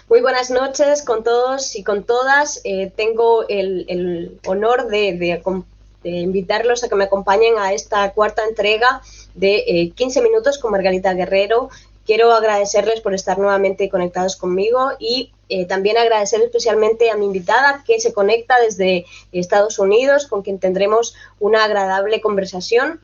Muy buenas noches con todos y con todas. Tengo el honor de invitarlos a que me acompañen a esta cuarta entrega de 15 minutos con Margarita Guerrero. Quiero agradecerles por estar nuevamente conectados conmigo y también agradecer especialmente a mi invitada que se conecta desde Estados Unidos, con quien tendremos una agradable conversación.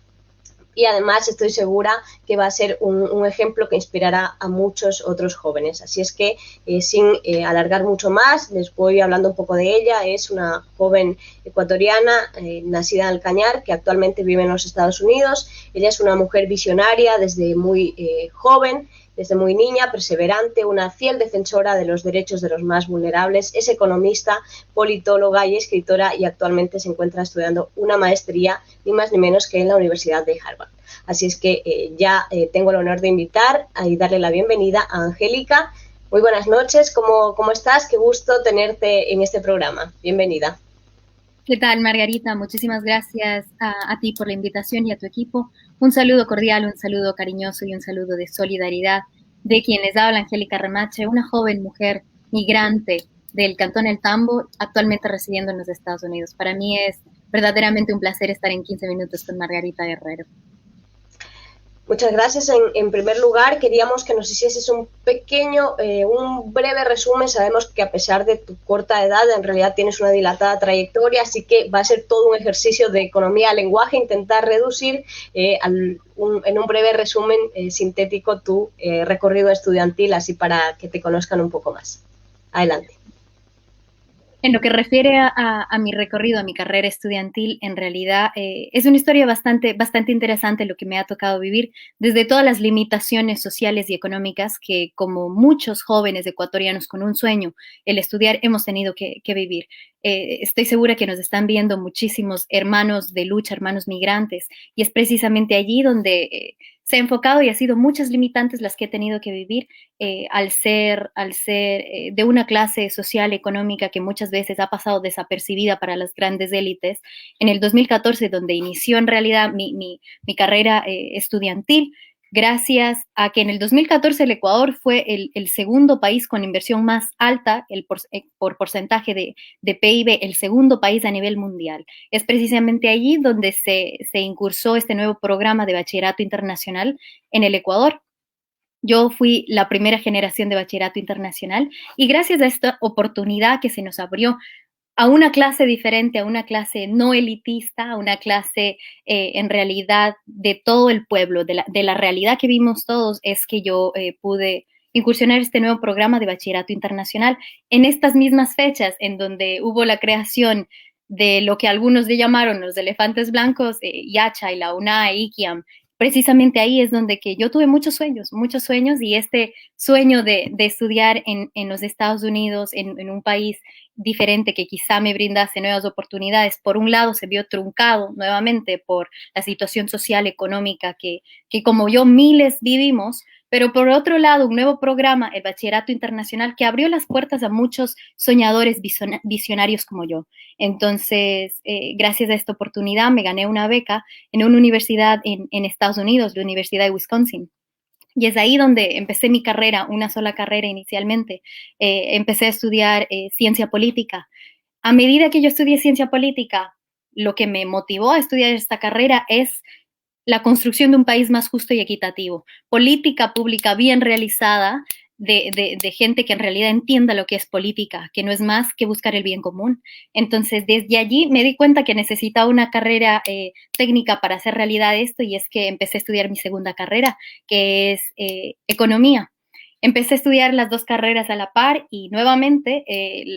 Y además estoy segura que va a ser un ejemplo que inspirará a muchos otros jóvenes. Así es que, sin alargar mucho más, les voy hablando un poco de ella. Es una joven ecuatoriana, nacida en Alcañar, que actualmente vive en los Estados Unidos. Ella es una mujer visionaria desde muy joven, desde muy niña, perseverante, una fiel defensora de los derechos de los más vulnerables. Es economista, politóloga y escritora, y actualmente se encuentra estudiando una maestría, ni más ni menos que en la Universidad de Harvard. Así es que tengo el honor de invitar y darle la bienvenida a Angélica. Muy buenas noches, ¿cómo estás? Qué gusto tenerte en este programa. Bienvenida. ¿Qué tal, Margarita? Muchísimas gracias a ti por la invitación y a tu equipo. Un saludo cordial, un saludo cariñoso y un saludo de solidaridad de quienes habla Angélica Remache, una joven mujer migrante del Cantón El Tambo, actualmente residiendo en los Estados Unidos. Para mí es verdaderamente un placer estar en 15 minutos con Margarita Guerrero. Muchas gracias. En primer lugar, queríamos que nos hicieses un breve resumen. Sabemos que a pesar de tu corta edad, en realidad tienes una dilatada trayectoria, así que va a ser todo un ejercicio de economía, lenguaje, intentar reducir en un breve resumen sintético tu recorrido estudiantil, así para que te conozcan un poco más. Adelante. En lo que refiere a mi recorrido, a mi carrera estudiantil, en realidad es una historia bastante interesante lo que me ha tocado vivir, desde todas las limitaciones sociales y económicas que, como muchos jóvenes ecuatorianos con un sueño, el estudiar, hemos tenido que vivir. Estoy segura que nos están viendo muchísimos hermanos de lucha, hermanos migrantes, y es precisamente allí donde se ha enfocado y ha sido muchas limitantes las que he tenido que vivir al ser de una clase social económica que muchas veces ha pasado desapercibida para las grandes élites. En el 2014, donde inició en realidad mi carrera estudiantil, gracias a que en el 2014 el Ecuador fue el segundo país con inversión más alta, por porcentaje de PIB, el segundo país a nivel mundial. Es precisamente allí donde se incursó este nuevo programa de bachillerato internacional en el Ecuador. Yo fui la primera generación de bachillerato internacional y gracias a esta oportunidad que se nos abrió a una clase diferente, a una clase no elitista, a una clase en realidad de todo el pueblo, de la realidad que vimos todos, es que yo pude incursionar este nuevo programa de bachillerato internacional en estas mismas fechas en donde hubo la creación de lo que algunos le llamaron los elefantes blancos, Yacha y la UNA, Iquiam. Precisamente ahí es donde que yo tuve muchos sueños, y este sueño de estudiar en los Estados Unidos, en un país diferente que quizá me brindase nuevas oportunidades, por un lado se vio truncado nuevamente por la situación social, económica que como yo miles vivimos, pero por otro lado un nuevo programa, el Bachillerato Internacional, que abrió las puertas a muchos soñadores visionarios como yo. Entonces, gracias a esta oportunidad me gané una beca en una universidad en Estados Unidos, la Universidad de Wisconsin. Y es ahí donde empecé mi carrera, una sola carrera inicialmente. Empecé a estudiar ciencia política. A medida que yo estudié ciencia política, lo que me motivó a estudiar esta carrera es la construcción de un país más justo y equitativo. Política pública bien realizada de gente que en realidad entienda lo que es política, que no es más que buscar el bien común. Entonces, desde allí me di cuenta que necesitaba una carrera técnica para hacer realidad esto, y es que empecé a estudiar mi segunda carrera, que es economía. Empecé a estudiar las dos carreras a la par, y nuevamente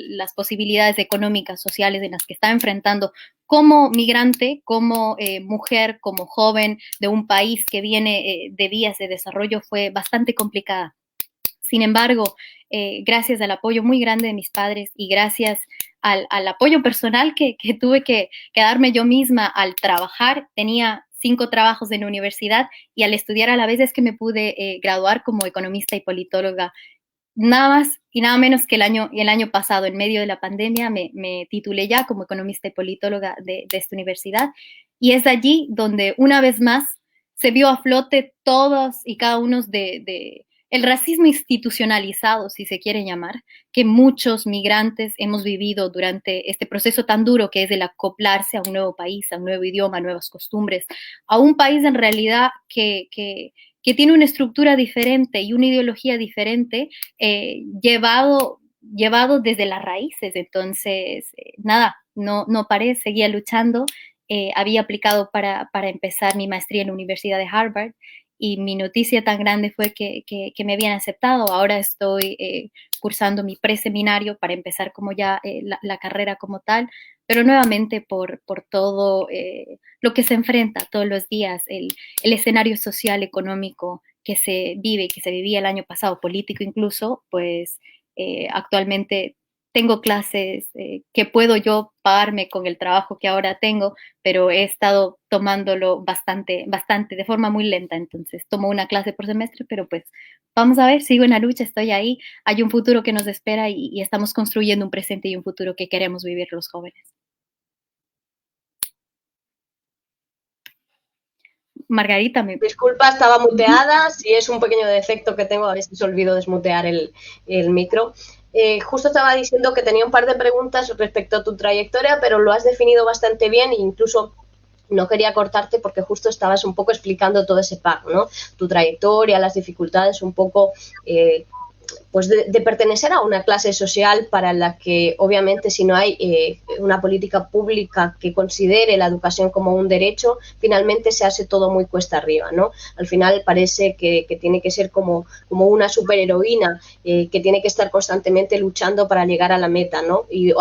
las posibilidades económicas, sociales en las que estaba enfrentando como migrante, como mujer, como joven de un país que viene de vías de desarrollo fue bastante complicada. Sin embargo, gracias al apoyo muy grande de mis padres y gracias al apoyo personal que tuve que darme yo misma al trabajar, tenía 5 trabajos en la universidad, y al estudiar a la vez es que me pude graduar como economista y politóloga. Nada más y nada menos que el año pasado, en medio de la pandemia, me titulé ya como economista y politóloga de esta universidad. Y es allí donde una vez más se vio a flote todos y cada uno de el racismo institucionalizado, si se quiere llamar, que muchos migrantes hemos vivido durante este proceso tan duro que es el acoplarse a un nuevo país, a un nuevo idioma, a nuevas costumbres, a un país en realidad que tiene una estructura diferente y una ideología diferente, llevado desde las raíces. Entonces, nada, no paré, seguía luchando. Había aplicado para empezar mi maestría en la Universidad de Harvard y mi noticia tan grande fue que me habían aceptado. Ahora estoy cursando mi preseminario para empezar como ya la carrera como tal, pero nuevamente por todo lo que se enfrenta todos los días, el escenario social, económico que se vive y que se vivía el año pasado, político incluso, pues actualmente tengo clases que puedo yo pagarme con el trabajo que ahora tengo, pero he estado tomándolo bastante, de forma muy lenta. Entonces tomo una clase por semestre, pero pues vamos a ver, sigo en la lucha, estoy ahí, hay un futuro que nos espera y estamos construyendo un presente y un futuro que queremos vivir los jóvenes. Margarita, Disculpa, estaba muteada. Si es un pequeño defecto que tengo, a veces olvido desmutear el micro. Justo estaba diciendo que tenía un par de preguntas respecto a tu trayectoria, pero lo has definido bastante bien e incluso no quería cortarte porque justo estabas un poco explicando todo ese pack, ¿no? Tu trayectoria, las dificultades, un poco pues de pertenecer a una clase social para la que obviamente si no hay una política pública que considere la educación como un derecho, finalmente se hace todo muy cuesta arriba, ¿no? Al final parece que tiene que ser como una superheroína que tiene que estar constantemente luchando para llegar a la meta, ¿no? Y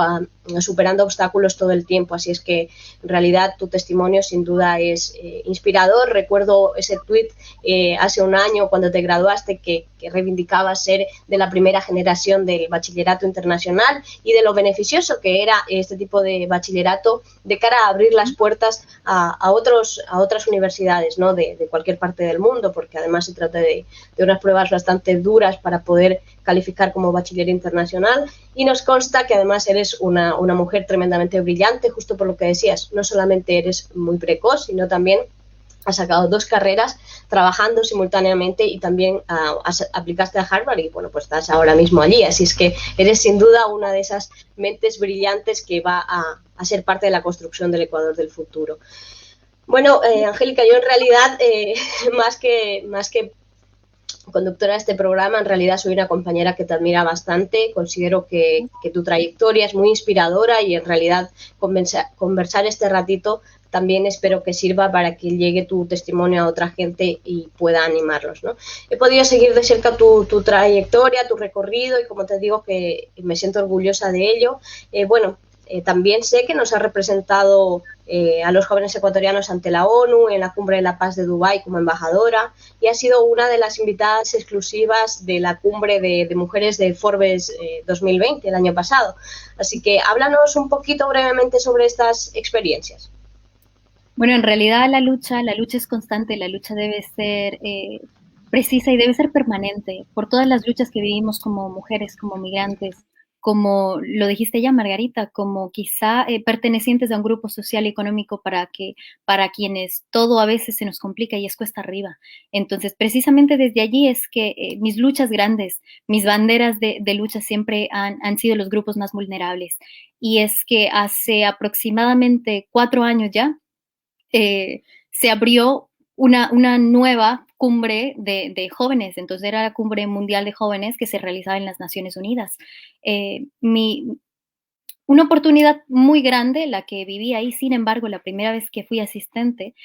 superando obstáculos todo el tiempo. Así es que en realidad tu testimonio sin duda es inspirador. Recuerdo ese tuit hace un año cuando te graduaste que reivindicabas ser de la primera generación del bachillerato internacional y de lo beneficioso que era este tipo de bachillerato de cara a abrir las puertas a otras universidades, ¿no? de cualquier parte del mundo, porque además se trata de unas pruebas bastante duras para poder calificar como bachiller internacional, y nos consta que además eres una mujer tremendamente brillante, justo por lo que decías, no solamente eres muy precoz, sino también has sacado 2 carreras trabajando simultáneamente y también aplicaste a Harvard y bueno, pues estás ahora mismo allí, así es que eres sin duda una de esas mentes brillantes que va a ser parte de la construcción del Ecuador del futuro. Bueno, Angélica, yo en realidad más que conductora de este programa, en realidad soy una compañera que te admira bastante, considero que tu trayectoria es muy inspiradora y en realidad conversar este ratito también espero que sirva para que llegue tu testimonio a otra gente y pueda animarlos, ¿no? He podido seguir de cerca tu trayectoria, tu recorrido y como te digo que me siento orgullosa de ello. También sé que nos ha representado a los jóvenes ecuatorianos ante la ONU en la Cumbre de la Paz de Dubái como embajadora y ha sido una de las invitadas exclusivas de la Cumbre de Mujeres de Forbes 2020, el año pasado. Así que háblanos un poquito brevemente sobre estas experiencias. Bueno, en realidad la lucha es constante, la lucha debe ser precisa y debe ser permanente por todas las luchas que vivimos como mujeres, como migrantes, como lo dijiste ya, Margarita, como quizá pertenecientes a un grupo social y económico para quienes todo a veces se nos complica y es cuesta arriba. Entonces, precisamente desde allí es que mis luchas grandes, mis banderas de lucha siempre han sido los grupos más vulnerables. Y es que hace aproximadamente 4 años ya, se abrió una nueva cumbre de jóvenes, entonces era la cumbre mundial de jóvenes que se realizaba en las Naciones Unidas. Una oportunidad muy grande la que viví ahí, sin embargo, la primera vez que fui asistente,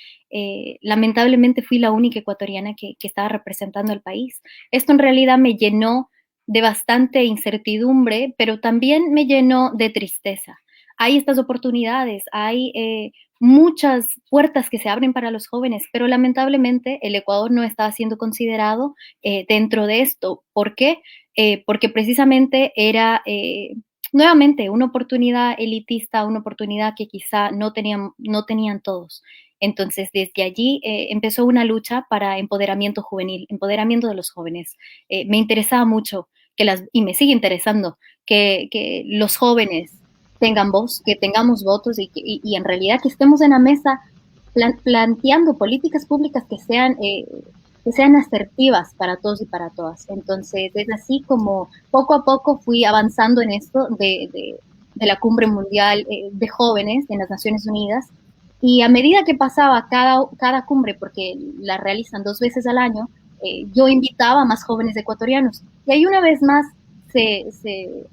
lamentablemente fui la única ecuatoriana que estaba representando al país. Esto en realidad me llenó de bastante incertidumbre, pero también me llenó de tristeza. Hay estas oportunidades, hay muchas puertas que se abren para los jóvenes, pero lamentablemente el Ecuador no está siendo considerado dentro de esto. ¿Por qué? Porque precisamente era nuevamente una oportunidad elitista, una oportunidad que quizá no tenían todos. Entonces, desde allí empezó una lucha para empoderamiento juvenil, empoderamiento de los jóvenes. Me interesaba mucho y me sigue interesando que los jóvenes tengan voz, que tengamos votos y en realidad que estemos en la mesa planteando políticas públicas que sean que sean asertivas para todos y para todas. Entonces, es así como poco a poco fui avanzando en esto de la cumbre mundial de jóvenes en las Naciones Unidas. Y a medida que pasaba cada cumbre, porque la realizan 2 veces al año, yo invitaba a más jóvenes ecuatorianos. Y ahí una vez más se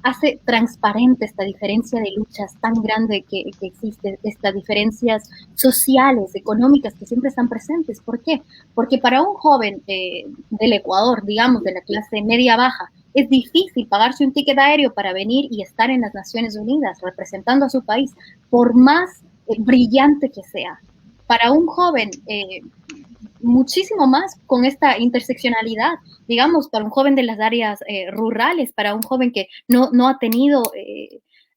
hace transparente esta diferencia de luchas tan grande que existe, estas diferencias sociales, económicas que siempre están presentes. ¿Por qué? Porque para un joven del Ecuador, digamos, de la clase media-baja, es difícil pagarse un ticket aéreo para venir y estar en las Naciones Unidas representando a su país, por más brillante que sea. Para un joven, muchísimo más con esta interseccionalidad, digamos, para un joven de las áreas rurales, para un joven que no ha tenido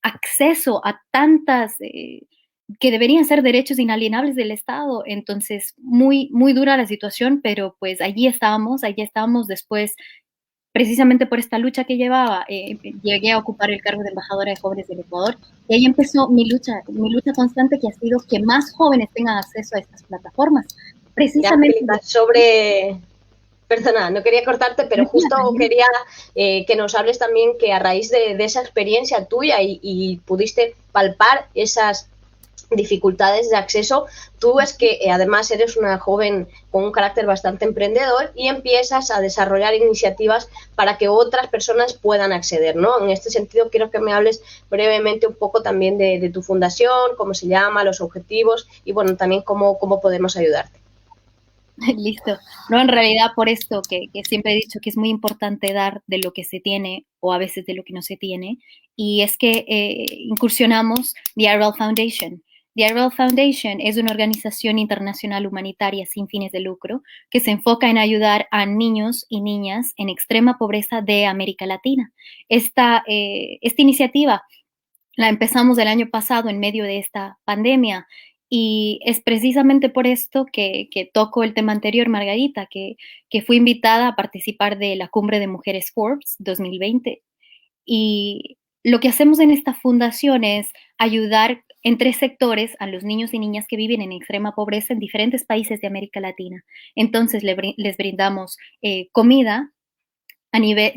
acceso a tantas que deberían ser derechos inalienables del Estado. Entonces, muy, muy dura la situación, pero pues allí estábamos después, precisamente por esta lucha que llevaba, llegué a ocupar el cargo de embajadora de jóvenes del Ecuador, y ahí empezó mi lucha constante, que ha sido que más jóvenes tengan acceso a estas plataformas. Precisamente. Sobre, perdona, no quería cortarte, pero justo quería que nos hables también que a raíz de esa experiencia tuya y pudiste palpar esas dificultades de acceso, tú es que además eres una joven con un carácter bastante emprendedor y empiezas a desarrollar iniciativas para que otras personas puedan acceder, ¿no? En este sentido, quiero que me hables brevemente un poco también de tu fundación, cómo se llama, los objetivos y, bueno, también cómo podemos ayudarte. Listo. No, en realidad por esto que siempre he dicho que es muy importante dar de lo que se tiene o a veces de lo que no se tiene, y es que incursionamos The Arwell Foundation. The Arwell Foundation es una organización internacional humanitaria sin fines de lucro que se enfoca en ayudar a niños y niñas en extrema pobreza de América Latina. Esta iniciativa la empezamos el año pasado en medio de esta pandemia, y es precisamente por esto que toco el tema anterior, Margarita, que fui invitada a participar de la Cumbre de Mujeres Forbes 2020. Y lo que hacemos en esta fundación es ayudar en 3 sectores a los niños y niñas que viven en extrema pobreza en diferentes países de América Latina. Entonces les brindamos comida,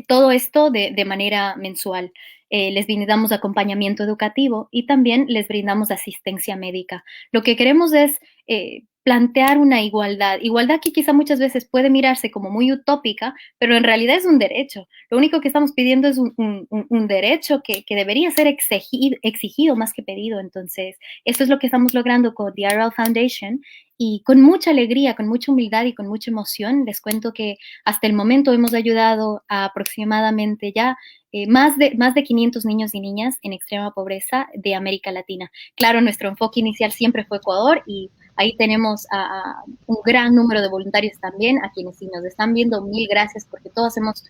todo esto de manera mensual. Les brindamos acompañamiento educativo y también les brindamos asistencia médica. Lo que queremos es plantear una igualdad que quizá muchas veces puede mirarse como muy utópica, pero en realidad es un derecho. Lo único que estamos pidiendo es un derecho que debería ser exigido más que pedido. Entonces, eso es lo que estamos logrando con The Arwell Foundation, y con mucha alegría, con mucha humildad y con mucha emoción les cuento que hasta el momento hemos ayudado a aproximadamente ya más de 500 niños y niñas en extrema pobreza de América Latina. Claro, nuestro enfoque inicial siempre fue Ecuador, y ahí tenemos a un gran número de voluntarios también, a quienes si nos están viendo, mil gracias, porque todos hacemos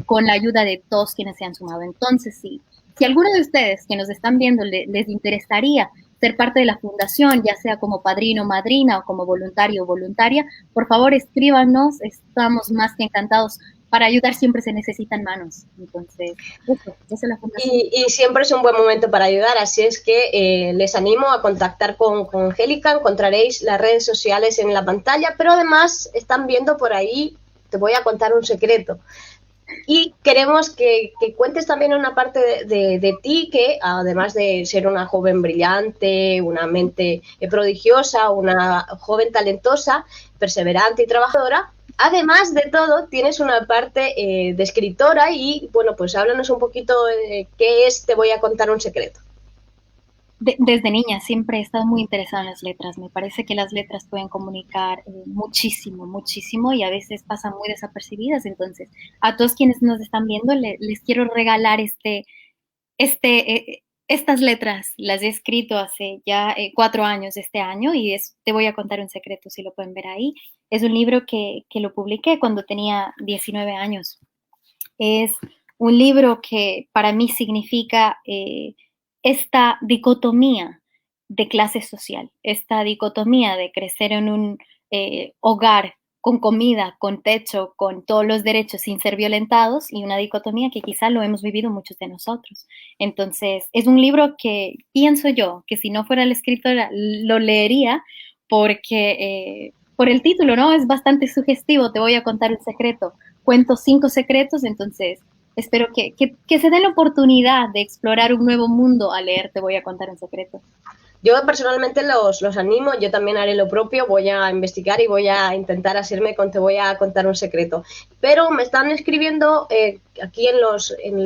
con la ayuda de todos quienes se han sumado. Entonces, si alguno de ustedes que nos están viendo les interesaría ser parte de la fundación, ya sea como padrino, madrina o como voluntario o voluntaria, por favor escríbanos, estamos más que encantados. Para ayudar siempre se necesitan manos. Entonces, eso es la fundación. Y siempre es un buen momento para ayudar, así es que les animo a contactar con Angélica, encontraréis las redes sociales en la pantalla, pero además están viendo por ahí, te voy a contar un secreto. Y queremos que cuentes también una parte de ti, que además de ser una joven brillante, una mente prodigiosa, una joven talentosa, perseverante y trabajadora, además de todo tienes una parte de escritora y, bueno, pues háblanos un poquito de qué es Te voy a contar un secreto. Desde niña siempre he estado muy interesada en las letras. Me parece que las letras pueden comunicar muchísimo, muchísimo, y a veces pasan muy desapercibidas. Entonces, a todos quienes nos están viendo, les quiero regalar estas letras. Las he escrito hace ya 4 años este año, y Te voy a contar un secreto, si lo pueden ver ahí. Es un libro que lo publiqué cuando tenía 19 años. Es un libro que para mí significa esta dicotomía de clase social, esta dicotomía de crecer en un hogar con comida, con techo, con todos los derechos sin ser violentados, y una dicotomía que quizá lo hemos vivido muchos de nosotros. Entonces, es un libro que pienso yo que si no fuera la escritora lo leería, porque por el título, ¿no? Es bastante sugestivo, te voy a contar un secreto. Cuento 5 secretos, entonces espero que se den la oportunidad de explorar un nuevo mundo al leer Te voy a contar un secreto. Yo personalmente los animo, yo también haré lo propio, voy a investigar y voy a intentar hacerme con Te voy a contar un secreto. Pero me están escribiendo aquí en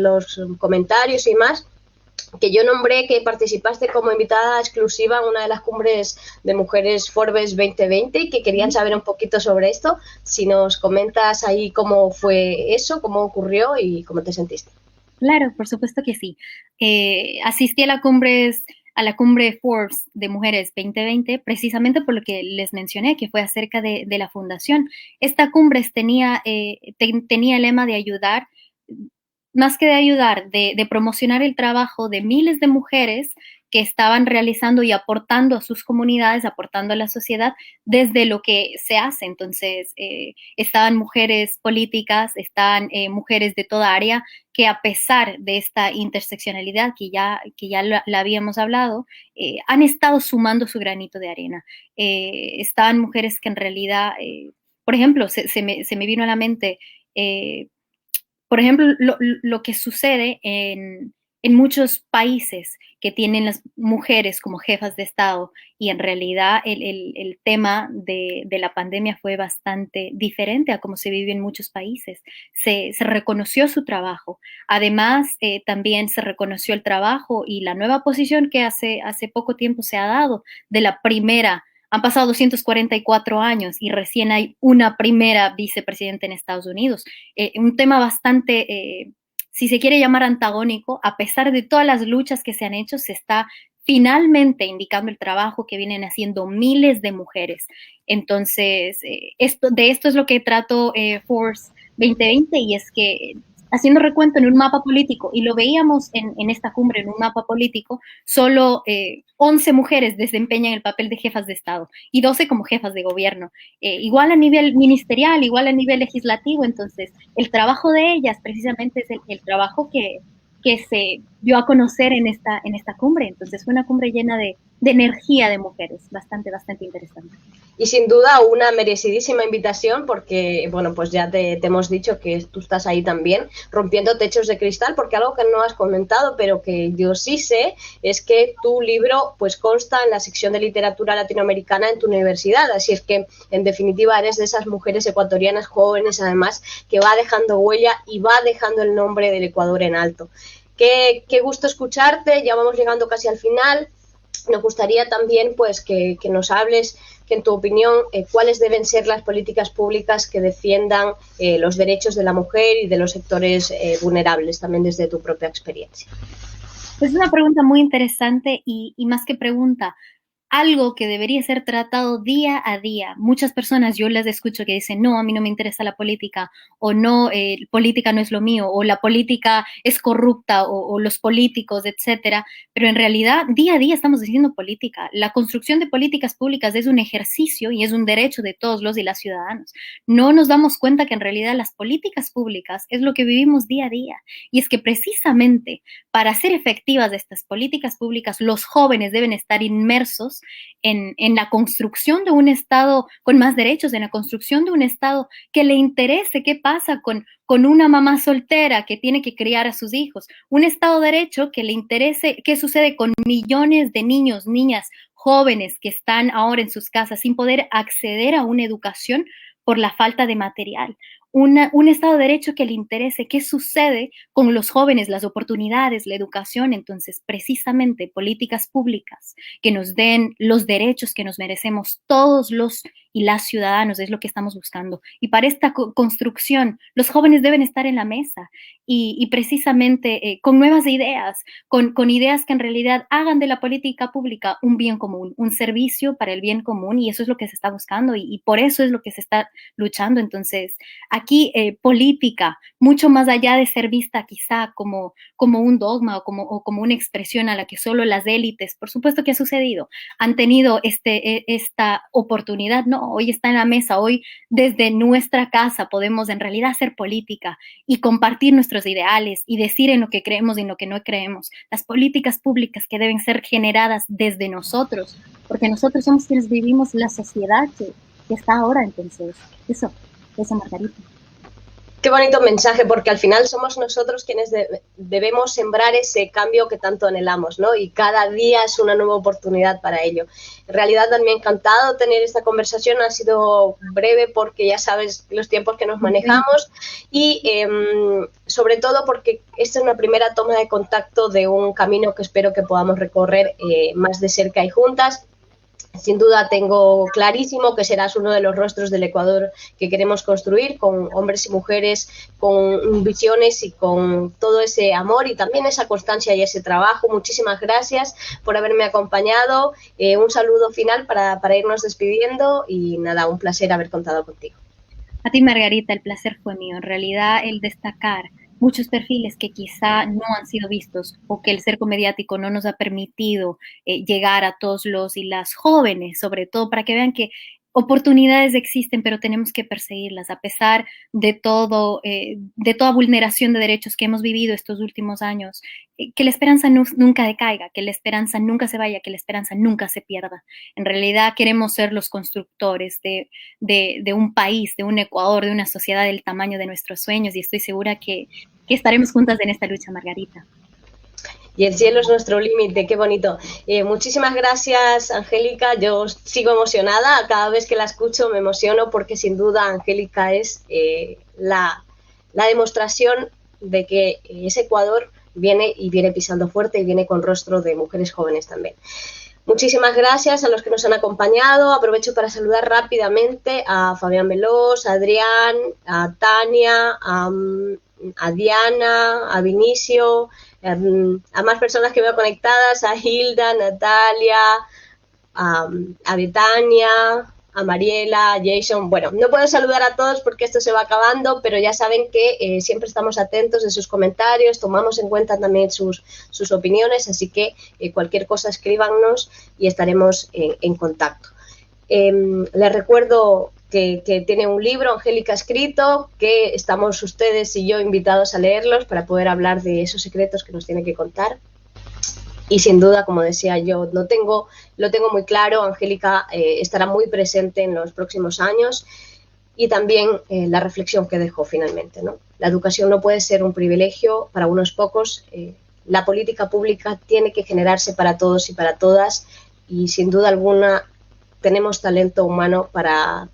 los comentarios y más, que yo nombré que participaste como invitada exclusiva en una de las cumbres de mujeres Forbes 2020 y que querían saber un poquito sobre esto. Si nos comentas ahí cómo fue eso, cómo ocurrió y cómo te sentiste. Claro, por supuesto que sí. Asistí a a la cumbre Forbes de Mujeres 2020, precisamente por lo que les mencioné, que fue acerca de la fundación. Esta cumbre tenía el lema de ayudar, más que de ayudar, de promocionar el trabajo de miles de mujeres que estaban realizando y aportando a sus comunidades, aportando a la sociedad desde lo que se hace. Entonces, estaban mujeres políticas, estaban mujeres de toda área que a pesar de esta interseccionalidad que ya la habíamos hablado, han estado sumando su granito de arena. Estaban mujeres que en realidad, por ejemplo, se me vino a la mente, por ejemplo, lo que sucede en muchos países que tienen las mujeres como jefas de Estado y en realidad el tema de la pandemia fue bastante diferente a cómo se vive en muchos países. Se reconoció su trabajo. Además, también se reconoció el trabajo y la nueva posición que hace poco tiempo se ha dado de la primera. Han pasado 244 años y recién hay una primera vicepresidenta en Estados Unidos. Un tema bastante, si se quiere llamar antagónico, a pesar de todas las luchas que se han hecho, se está finalmente indicando el trabajo que vienen haciendo miles de mujeres. Entonces, de esto es lo que trató Force 2020 y es que haciendo recuento en un mapa político, y lo veíamos en esta cumbre, en un mapa político, solo 11 mujeres desempeñan el papel de jefas de Estado y 12 como jefas de gobierno. Igual a nivel ministerial, igual a nivel legislativo, entonces el trabajo de ellas precisamente es el trabajo que se dio a conocer en esta cumbre. Entonces fue una cumbre llena de energía de mujeres, bastante interesante. Y sin duda una merecidísima invitación porque, bueno, pues ya te hemos dicho que tú estás ahí también rompiendo techos de cristal, porque algo que no has comentado, pero que yo sí sé, es que tu libro pues consta en la sección de literatura latinoamericana en tu universidad, así es que en definitiva eres de esas mujeres ecuatorianas jóvenes además que va dejando huella y va dejando el nombre del Ecuador en alto. Qué gusto escucharte, ya vamos llegando casi al final. Nos gustaría también pues que nos hables, que en tu opinión, cuáles deben ser las políticas públicas que defiendan los derechos de la mujer y de los sectores vulnerables, también desde tu propia experiencia. Es una pregunta muy interesante y más que pregunta, algo que debería ser tratado día a día. Muchas personas yo les escucho que dicen, no, a mí no me interesa la política, o no, política no es lo mío, o la política es corrupta, o los políticos, etcétera. Pero en realidad, día a día estamos haciendo política. La construcción de políticas públicas es un ejercicio y es un derecho de todos los y las ciudadanos. No nos damos cuenta que en realidad las políticas públicas es lo que vivimos día a día. Y es que precisamente para ser efectivas estas políticas públicas, los jóvenes deben estar inmersos en la construcción de un Estado con más derechos, en la construcción de un Estado que le interese qué pasa con una mamá soltera que tiene que criar a sus hijos, un Estado de Derecho que le interese qué sucede con millones de niños, niñas, jóvenes que están ahora en sus casas sin poder acceder a una educación por la falta de material. Un Estado de Derecho que le interese qué sucede con los jóvenes, las oportunidades, la educación. Entonces, precisamente políticas públicas que nos den los derechos que nos merecemos todos los y las ciudadanos es lo que estamos buscando. Y para esta construcción, los jóvenes deben estar en la mesa y precisamente con nuevas ideas, con ideas que en realidad hagan de la política pública un bien común, un servicio para el bien común, y eso es lo que se está buscando y por eso es lo que se está luchando. Entonces, aquí política, mucho más allá de ser vista quizá como un dogma o como una expresión a la que solo las élites, por supuesto que ha sucedido, han tenido esta oportunidad. No, hoy está en la mesa, hoy desde nuestra casa podemos en realidad hacer política y compartir nuestros ideales y decir en lo que creemos y en lo que no creemos. Las políticas públicas que deben ser generadas desde nosotros, porque nosotros somos quienes vivimos la sociedad que está ahora. Entonces, eso, Margarita. Qué bonito mensaje, porque al final somos nosotros quienes debemos sembrar ese cambio que tanto anhelamos, ¿no? Y cada día es una nueva oportunidad para ello. En realidad me ha encantado tener esta conversación, ha sido breve porque ya sabes los tiempos que nos manejamos y sobre todo porque esta es una primera toma de contacto de un camino que espero que podamos recorrer más de cerca y juntas. Sin duda tengo clarísimo que serás uno de los rostros del Ecuador que queremos construir, con hombres y mujeres, con visiones y con todo ese amor y también esa constancia y ese trabajo. Muchísimas gracias por haberme acompañado. Un saludo final para irnos despidiendo y nada, un placer haber contado contigo. A ti, Margarita, el placer fue mío. En realidad, el destacar muchos perfiles que quizá no han sido vistos o que el cerco mediático no nos ha permitido llegar a todos los y las jóvenes, sobre todo, para que vean que oportunidades existen, pero tenemos que perseguirlas a pesar de todo, de toda vulneración de derechos que hemos vivido estos últimos años. Que la esperanza nunca decaiga, que la esperanza nunca se vaya, que la esperanza nunca se pierda. En realidad queremos ser los constructores de un país, de un Ecuador, de una sociedad del tamaño de nuestros sueños y estoy segura que estaremos juntas en esta lucha, Margarita. Y el cielo es nuestro límite, qué bonito. Muchísimas gracias, Angélica. Yo sigo emocionada. Cada vez que la escucho me emociono porque sin duda Angélica es la demostración de que ese Ecuador viene pisando fuerte y viene con rostro de mujeres jóvenes también. Muchísimas gracias a los que nos han acompañado. Aprovecho para saludar rápidamente a Fabián Veloz, a Adrián, a Tania, a Diana, a Vinicio, a más personas que veo conectadas, a Hilda, Natalia, a Betania, a Mariela, a Jason. Bueno, no puedo saludar a todos porque esto se va acabando, pero ya saben que siempre estamos atentos de sus comentarios, tomamos en cuenta también sus opiniones, así que cualquier cosa escríbanos y estaremos en contacto. Les recuerdo que tiene un libro, Angélica escrito, que estamos ustedes y yo invitados a leerlos para poder hablar de esos secretos que nos tiene que contar. Y sin duda, como decía yo, lo tengo muy claro, Angélica estará muy presente en los próximos años y también la reflexión que dejó finalmente, ¿no? La educación no puede ser un privilegio para unos pocos, la política pública tiene que generarse para todos y para todas y sin duda alguna tenemos talento humano para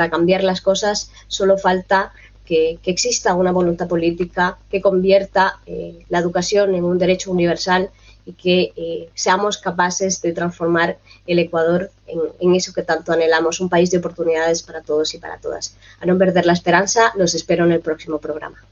cambiar las cosas, solo falta que exista una voluntad política que convierta la educación en un derecho universal y que seamos capaces de transformar el Ecuador en eso que tanto anhelamos, un país de oportunidades para todos y para todas. A no perder la esperanza, los espero en el próximo programa.